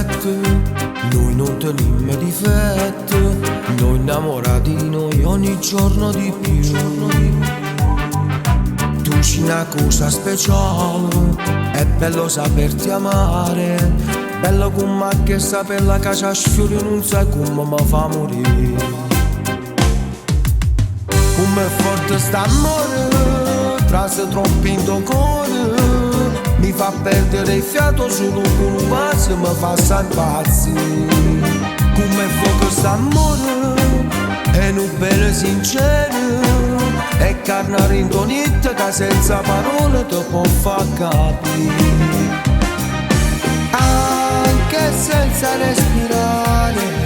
difetti, noi non teniamo difetti, noi innamorati di noi ogni giorno di più. Tu c'è una cosa speciale, è bello saperti amare, bello come che sapella che c'ha sfiori non sai come mi fa morire. Come è forte st'amore, trase troppo in tuo cuore, mi fa perdere il fiato solo con un passo, mi fa impazzire. Come è fuoco st'amore, è un bel sincero, è carnare in tonetta che senza parole ti può far capire. Anche senza respirare,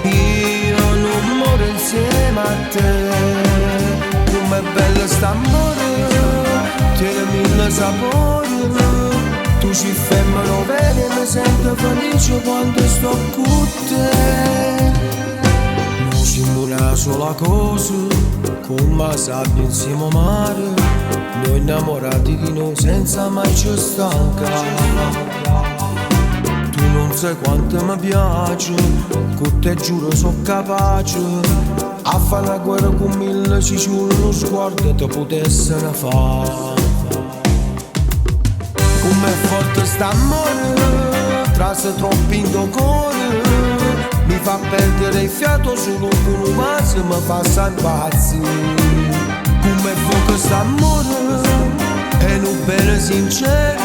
io non muoio insieme a te. Com'è bello st'amore, tiene mille sapori, tu ci femmino bene e mi sento felice quando sto con te. Non ci una sola cosa, come sabbia insieme al mare, noi innamorati di noi senza mai ci stancare. Tu non sai quanto mi piace, con te giuro sono capace a fare una guerra con mille ciccioli, uno sguardo te potessero fare. Com'è forte st'amore, trase troppo in tuo cuore, mi fa perdere il fiato solo con un passo, mi fa impazzire. Com'è fuoco st'amore, è un bene sincero,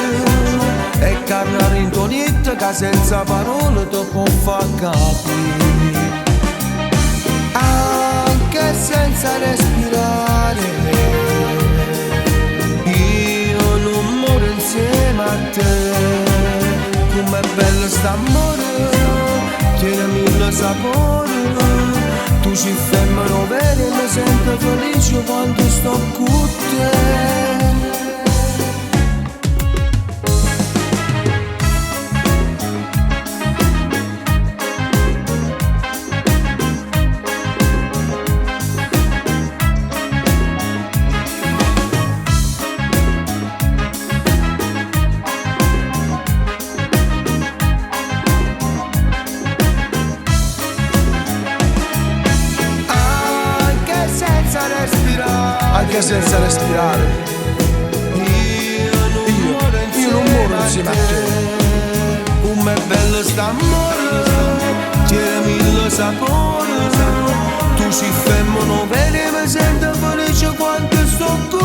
è carnare in tonetta che senza parole ti può far capire. Anche senza respirare, io non muoio insieme a te. Com'è bello st'amore, tiene mille sapori, tu ci femmino bene e mi sento felice quando sto con te. Anche senza respirare, io non muoio insieme a te. Com'è bello st'amore, tiene mille sapori, tu ci femmino bene e mi sento felice quando sto con